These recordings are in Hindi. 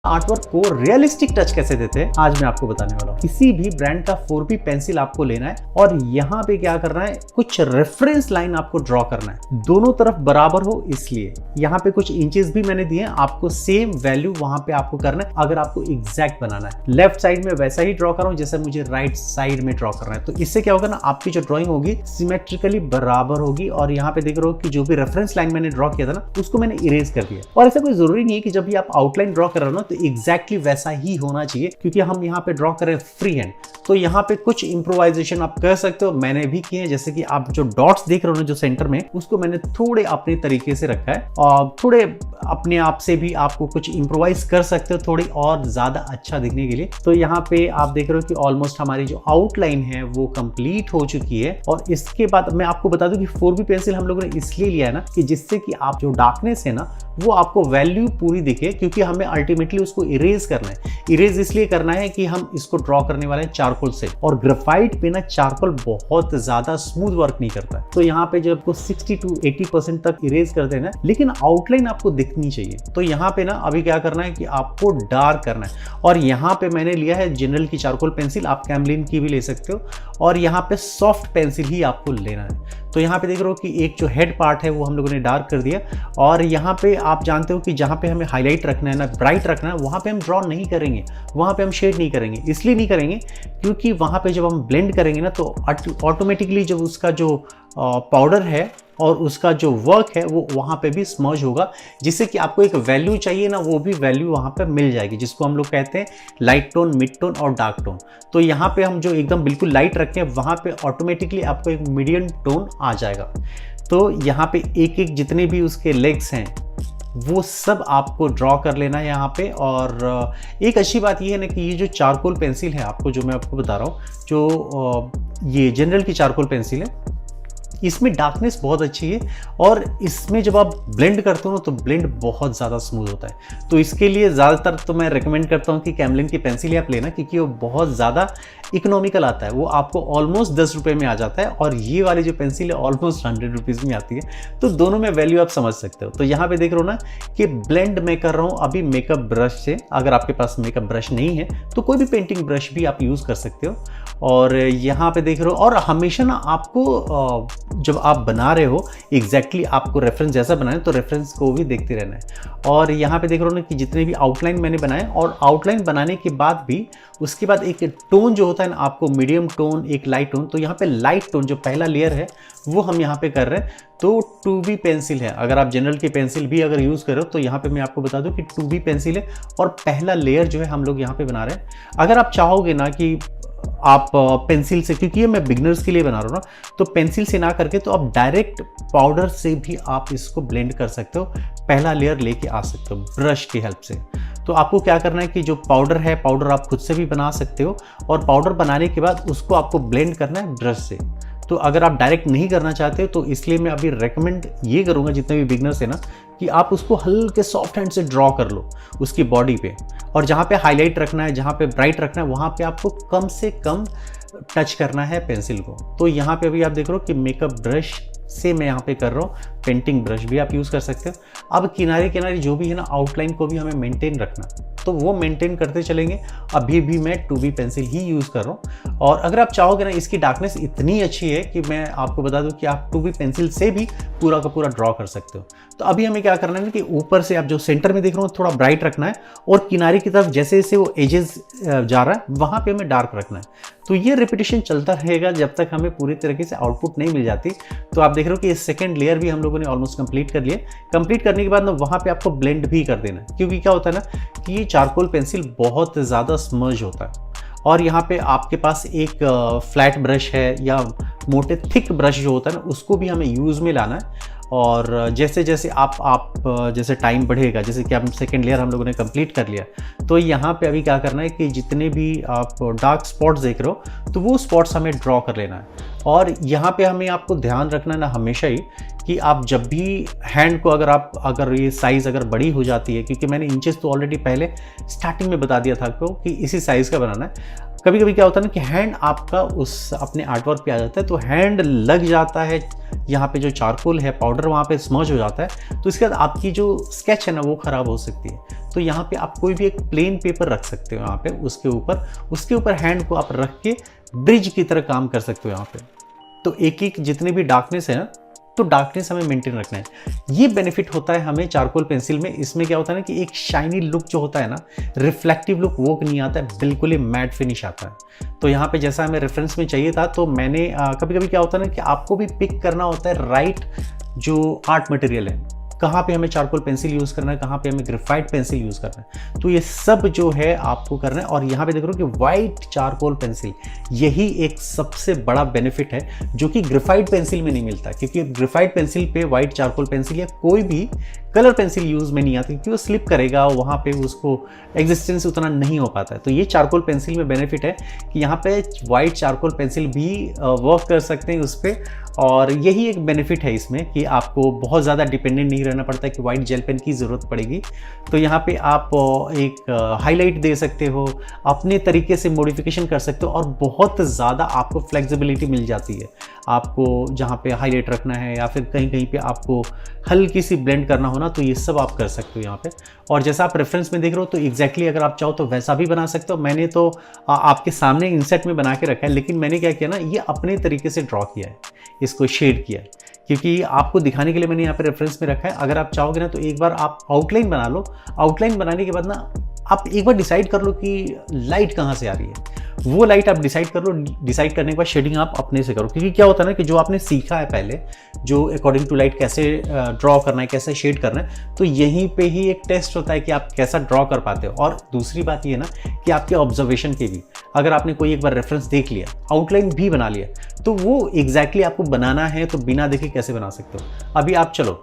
आर्टवर्क को रियलिस्टिक टच कैसे देते हैं आज मैं आपको बताने वाला हूँ। किसी भी ब्रांड का 4B पेंसिल आपको लेना है और यहाँ पे क्या करना है, कुछ रेफरेंस लाइन आपको ड्रॉ करना है, दोनों तरफ बराबर हो। इसलिए यहाँ पे कुछ इंचेस भी मैंने दिए हैं, आपको सेम वैल्यू वहां पे आपको करना है अगर आपको एग्जैक्ट बनाना है। लेफ्ट साइड में वैसा ही ड्रॉ कर रहा हूँ जैसे मुझे राइट साइड में ड्रॉ करना है। तो इससे क्या होगा ना, आपकी जो ड्रॉइंग होगी सिमेट्रिकली बराबर होगी। और यहाँ पे देख रहे हो कि जो भी रेफरेंस लाइन मैंने ड्रॉ किया था ना, उसको मैंने इरेज कर दिया। और ऐसा कोई जरूरी नहीं है कि जब भी आप आउटलाइन ड्रॉ कर रहे हो ना तो एग्जैक्टली वैसा ही होना चाहिए, क्योंकि हम यहाँ पे ड्रॉ करें फ्री हैंड। तो यहाँ पे कुछ इंप्रोवाइजेशन आप कर सकते हो, मैंने भी किए हैं। जैसे कि आप जो डॉट्स देख रहे हो ना जो सेंटर में, उसको मैंने थोड़े अपने तरीके से रखा है और थोड़े अपने आप से भी आपको कुछ इंप्रोवाइज कर सकते हो थोड़ी और ज्यादा अच्छा दिखने के लिए। तो यहाँ पे आप देख रहे हो कि ऑलमोस्ट हमारी जो आउटलाइन है वो कंप्लीट हो चुकी है। और इसके बाद मैं आपको बता दूं कि 4B पेंसिल हम लोगों ने इसलिए लिया है ना कि जिससे कि आप जो डार्कनेस है ना वो आपको वैल्यू पूरी दिखे, क्योंकि हमें अल्टीमेटली उसको इरेज करना है। इरेज इसलिए करना है कि हम इसको ड्रॉ करने वाले हैं चारकोल से, और ग्रेफाइट पे ना चारकोल बहुत ज्यादा स्मूथ वर्क नहीं करता है। तो यहाँ पे जब आपको 60 to 80% तक इरेज कर देना है, लेकिन आउटलाइन आपको दिखनी चाहिए। तो यहाँ पे ना अभी क्या करना है कि आपको डार्क करना है। और यहाँ पे मैंने लिया है जनरल की चारकोल पेंसिल, आप कैमलिन की भी ले सकते हो। और यहाँ पे सॉफ्ट पेंसिल ही आपको लेना है। तो यहाँ पे देख रहे हो कि एक जो हेड पार्ट है वो हम लोगों ने डार्क कर दिया। और यहाँ पे आप जानते हो कि जहाँ पे हमें हाईलाइट रखना है ना, ब्राइट रखना है, वहाँ पे हम ड्रॉ नहीं करेंगे, वहाँ पे हम शेड नहीं करेंगे। इसलिए नहीं करेंगे क्योंकि वहाँ पे जब हम ब्लेंड करेंगे ना तो ऑटोमेटिकली जब उसका जो पाउडर है और उसका जो वर्क है वो वहाँ पे भी स्मर्ज होगा, जिससे कि आपको एक वैल्यू चाहिए ना, वो भी वैल्यू वहाँ पे मिल जाएगी, जिसको हम लोग कहते हैं लाइट टोन, मिड टोन और डार्क टोन। तो यहाँ पे हम जो एकदम बिल्कुल लाइट रखते हैं वहाँ पे ऑटोमेटिकली आपको एक मीडियम टोन आ जाएगा। तो यहाँ पे एक एक जितने भी उसके लेग्स हैं वो सब आपको ड्रॉ कर लेना है यहाँ पे। और एक अच्छी बात ये है ना कि ये जो चारकोल पेंसिल है आपको, जो मैं आपको बता रहा हूँ, जो ये जनरल की चारकोल पेंसिल है, इसमें डार्कनेस बहुत अच्छी है। और इसमें जब आप ब्लेंड करते हो ना तो ब्लेंड बहुत ज़्यादा स्मूथ होता है। तो इसके लिए ज़्यादातर तो मैं रेकमेंड करता हूँ कि कैमलिन की पेंसिल आप लेना, क्योंकि वो बहुत ज़्यादा इकोनॉमिकल आता है। वो आपको ऑलमोस्ट 10 रुपये में आ जाता है, और ये वाली जो पेंसिल है ऑलमोस्ट 100 रुपीज़ में आती है। तो दोनों में वैल्यू आप समझ सकते हो। तो यहाँ पे देख रहे हो ना कि ब्लेंड मैं कर रहा हूँ अभी मेकअप ब्रश से। अगर आपके पास मेकअप ब्रश नहीं है तो कोई भी पेंटिंग ब्रश भी आप यूज़ कर सकते हो। और यहाँ पे देख रहे हो, और हमेशा ना आपको जब आप बना रहे हो एग्जैक्टली आपको रेफरेंस जैसा बनाना है तो रेफरेंस को भी देखते रहना है। और यहाँ पे देख रहे हो ना कि जितने भी आउटलाइन मैंने बनाए, और आउटलाइन बनाने के बाद भी उसके बाद एक टोन जो होता है ना, आपको मीडियम टोन, एक लाइट टोन। तो यहाँ पे लाइट टोन जो पहला लेयर है वो हम यहाँ पे कर रहे हैं। तो 2B पेंसिल है, अगर आप जनरल की पेंसिल भी अगर यूज़ करो तो यहाँ पे मैं आपको बता दूं कि 2B पेंसिल है और पहला लेयर जो है हम लोग यहाँ पे बना रहे हैं। अगर आप चाहोगे ना कि आप पेंसिल से, क्योंकि ये मैं बिगनर्स के लिए बना रहा हूँ ना, तो पेंसिल से ना करके तो आप डायरेक्ट पाउडर से भी आप इसको ब्लेंड कर सकते हो, पहला लेयर लेके आ सकते हो ब्रश की हेल्प से। तो आपको क्या करना है कि जो पाउडर है, पाउडर आप खुद से भी बना सकते हो, और पाउडर बनाने के बाद उसको आपको ब्लेंड करना है ब्रश से। तो अगर आप डायरेक्ट नहीं करना चाहते हो तो इसलिए मैं अभी रेकमेंड ये करूँगा जितने भी बिगनर्स है ना, कि आप उसको हल्के सॉफ्ट हैंड से ड्रॉ कर लो उसकी बॉडी पे। और जहाँ पे हाईलाइट रखना है, जहाँ पे ब्राइट रखना है, वहाँ पे आपको कम से कम टच करना है पेंसिल को। तो यहाँ पे अभी आप देख रहे हो कि मेकअप ब्रश से मैं यहाँ पे कर रहा हूँ, पेंटिंग ब्रश भी आप यूज़ कर सकते हो। अब किनारे किनारे जो भी है ना, आउटलाइन को भी हमें मेंटेन रखना, तो वो मेंटेन करते चलेंगे। अभी भी मैं 2B पेंसिल ही यूज़ कर रहा हूँ। और अगर आप चाहोगे ना, इसकी डार्कनेस इतनी अच्छी है कि मैं आपको बता दूं कि आप 2B पेंसिल से भी पूरा का पूरा ड्रॉ कर सकते हो। तो अभी हमें क्या करना है कि ऊपर से आप जो सेंटर में देख रहे हो थोड़ा ब्राइट रखना है, और किनारे की तरफ जैसे जैसे वो एजेस जा रहा है वहाँ पे हमें डार्क रखना है। तो ये रिपीटेशन चलता रहेगा जब तक हमें पूरी तरीके से आउटपुट नहीं मिल जाती। तो आप देख रहे हो कि सेकंड लेयर भी हम लोगों ने ऑलमोस्ट कंप्लीट कर लिया। कंप्लीट करने के बाद ना वहाँ पे आपको ब्लेंड भी कर देना है, क्योंकि क्या होता है ना कि ये चारकोल पेंसिल बहुत ज़्यादा स्मर्ज होता है। और यहाँ पे आपके पास एक फ्लैट ब्रश है या मोटे थिक ब्रश जो होता है ना, उसको भी हमें यूज़ में लाना है। और जैसे जैसे आप जैसे टाइम बढ़ेगा, जैसे कि आप सेकेंड लेयर हम लोगों ने कंप्लीट कर लिया, तो यहाँ पे अभी क्या करना है कि जितने भी आप डार्क स्पॉट्स देख रहे हो तो वो स्पॉट्स हमें ड्रॉ कर लेना है। और यहाँ पे हमें आपको ध्यान रखना है ना हमेशा ही कि आप जब भी हैंड को अगर ये साइज़ अगर बड़ी हो जाती है, क्योंकि मैंने इंचेस तो ऑलरेडी पहले स्टार्टिंग में बता दिया था आपको कि इसी साइज़ का बनाना है। कभी कभी क्या होता है ना कि हैंड आपका उस अपने आर्टवर्क पे आ जाता है, तो हैंड लग जाता है, यहाँ पे जो चारकोल है पाउडर वहाँ पे स्मर्ज हो जाता है, तो इसके बाद आपकी जो स्केच है ना वो ख़राब हो सकती है। तो यहाँ पे आप कोई भी एक प्लेन पेपर रख सकते हो यहाँ पे, उसके ऊपर हैंड को आप रख के ब्रिज की तरह काम कर सकते हो यहाँ पे। तो एक एक जितने भी डार्कनेस है ना, तो डार्कनेस हमें मेंटेन रखना है। ये बेनिफिट होता है हमें चारकोल पेंसिल में। इसमें क्या होता है ना कि एक शाइनी लुक जो होता है ना, रिफ्लेक्टिव लुक वो नहीं आता है, बिल्कुल ही मैट फिनिश आता है। तो यहाँ पे जैसा हमें रेफरेंस में चाहिए था, तो मैंने कभी कभी क्या होता है ना कि आपको भी पिक करना होता है राइट जो आर्ट मटेरियल है, कहाँ पे हमें चारकोल पेंसिल यूज़ करना है, कहाँ पे हमें ग्रेफाइट पेंसिल यूज़ करना है। तो ये सब जो है आपको करना है। और यहाँ पे देख रहे हो कि वाइट चारकोल पेंसिल, यही एक सबसे बड़ा बेनिफिट है जो कि ग्रेफाइट पेंसिल में नहीं मिलता, क्योंकि ग्रेफाइट पेंसिल पे वाइट चारकोल पेंसिल या कोई भी कलर पेंसिल यूज़ में नहीं आती, क्योंकि वो स्लिप करेगा, वहाँ पे उसको एग्जिस्टेंस उतना नहीं हो पाता है। तो ये चारकोल पेंसिल में बेनिफिट है कि यहाँ पे वाइट चारकोल पेंसिल भी वर्क कर सकते हैं उस पर। और यही एक बेनिफिट है इसमें कि आपको बहुत ज़्यादा डिपेंडेंट नहीं रहना पड़ता है कि वाइट जेल पेन की ज़रूरत पड़ेगी। तो यहाँ पे आप एक हाईलाइट दे सकते हो, अपने तरीके से मॉडिफिकेशन कर सकते हो, और बहुत ज़्यादा आपको फ्लेक्सिबिलिटी मिल जाती है। आपको जहाँ पे हाईलाइट रखना है या फिर कहीं कहीं पे आपको हल्की सी ब्लेंड करना हो ना, तो ये सब आप कर सकते हो यहाँ पे। और जैसा आप रेफरेंस में देख रहे हो, तो एग्जैक्टली अगर आप चाहो तो वैसा भी बना सकते हो। मैंने तो आपके सामने इंसेट में बना के रखा है, लेकिन मैंने क्या किया ना, ये अपने तरीके से ड्रॉ किया है, इसको शेड किया है, क्योंकि आपको दिखाने के लिए मैंने यहाँ पे रेफरेंस में रखा है। अगर आप चाहोगे ना तो एक बार आप आउटलाइन बना लो। आउटलाइन बनाने के बाद ना आप एक बार डिसाइड कर लो कि लाइट कहाँ से आ रही है, वो लाइट आप डिसाइड कर लो। डिसाइड करने के बाद शेडिंग आप अपने से करो, क्योंकि क्या होता है ना कि जो आपने सीखा है पहले, जो अकॉर्डिंग टू लाइट कैसे ड्रॉ करना है, कैसे शेड करना है, तो यहीं पे ही एक टेस्ट होता है कि आप कैसा ड्रॉ कर पाते हो। और दूसरी बात ये है ना कि आपके ऑब्जर्वेशन के भी, अगर आपने कोई एक बार रेफरेंस देख लिया, आउटलाइन भी बना लिया, तो वो एग्जैक्टली आपको बनाना है, तो बिना देखे कैसे बना सकते हो। अभी आप चलो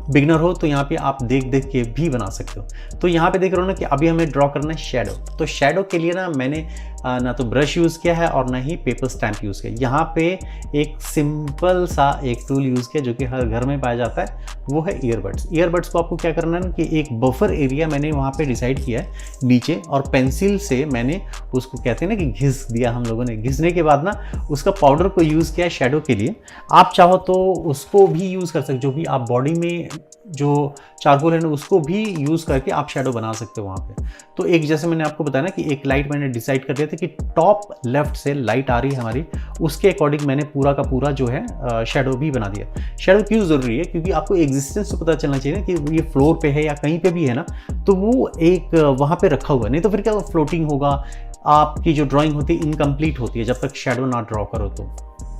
बिगनर हो तो यहाँ पे आप देख देख के भी बना सकते हो। तो यहाँ पे देख रहे हो ना कि अभी हमें ड्रॉ करना है शैडो। तो शैडो के लिए ना मैंने ना तो ब्रश यूज़ किया है और ना ही पेपर स्टैम्प यूज़ किया। यहाँ पे एक सिंपल सा एक टूल यूज़ किया जो कि हर घर में पाया जाता है, वो है ईयरबड्स। ईयरबड्स को आपको क्या करना है ना कि एक बफर एरिया मैंने वहाँ पे डिसाइड किया है नीचे, और पेंसिल से मैंने उसको कहते हैं ना कि घिस दिया हम लोगों ने। घिसने के बाद ना उसका पाउडर को यूज़ किया है शैडो के लिए। आप चाहो तो उसको भी यूज़ कर सकते, जो भी आप बॉडी में जो चारकोल है ना उसको भी यूज़ करके आप शैडो बना सकते हो वहाँ पे। तो एक जैसे मैंने आपको बताया ना कि एक लाइट मैंने डिसाइड कर लिया था कि टॉप लेफ्ट से लाइट आ रही है हमारी, उसके अकॉर्डिंग मैंने पूरा का पूरा जो है शैडो भी बना दिया। शैडो क्यों ज़रूरी है? क्योंकि आपको एग्जिस्टेंस तो पता चलना चाहिए ना कि ये फ्लोर पे है या कहीं पे भी है ना, तो वो एक वहाँ पे रखा हुआ है, नहीं तो फिर क्या फ्लोटिंग होगा, आपकी जो ड्राइंग होती है इनकम्प्लीट होती है जब तक शैडो ना ड्रॉ करो तो,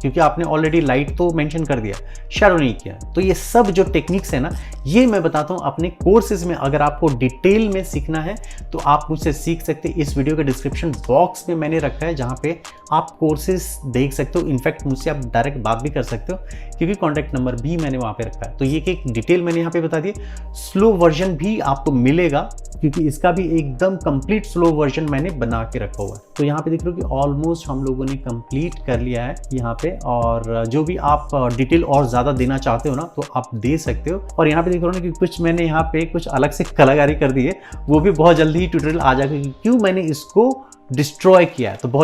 क्योंकि आपने ऑलरेडी लाइट तो मेंशन कर दिया, शैडो नहीं किया। तो ये सब जो टेक्निक्स है ना, ये मैं बताता हूँ अपने कोर्सेज में। अगर आपको डिटेल में सीखना है तो आप मुझसे सीख सकते हैं। इस वीडियो के डिस्क्रिप्शन बॉक्स में मैंने रखा है, जहाँ पे आप कोर्सेज देख सकते हो। इनफैक्ट मुझसे आप डायरेक्ट बात भी कर सकते हो, क्योंकि कॉन्टैक्ट नंबर भी मैंने वहाँ पे रखा है। तो ये एक डिटेल मैंने यहाँ पे बता दिया। स्लो वर्जन भी आपको मिलेगा, क्योंकि इसका भी एकदम कंप्लीट स्लो वर्जन मैंने बना के रखा हुआ है। तो यहाँ पे देख रहे हो कि ऑलमोस्ट हम लोगों ने कंप्लीट कर लिया है यहाँ पे। और जो भी आप डिटेल और ज़्यादा देना चाहते हो ना, तो आप दे सकते हो। और यहाँ पे देख रहे हो ना कि कुछ मैंने यहाँ पे कुछ अलग से कलाकारी कर दी है, वो भी बहुत जल्दी ही ट्यूटोरियल आ जाएगा कि क्यों मैंने इसको डिस्ट्रॉय किया है। तो बहुत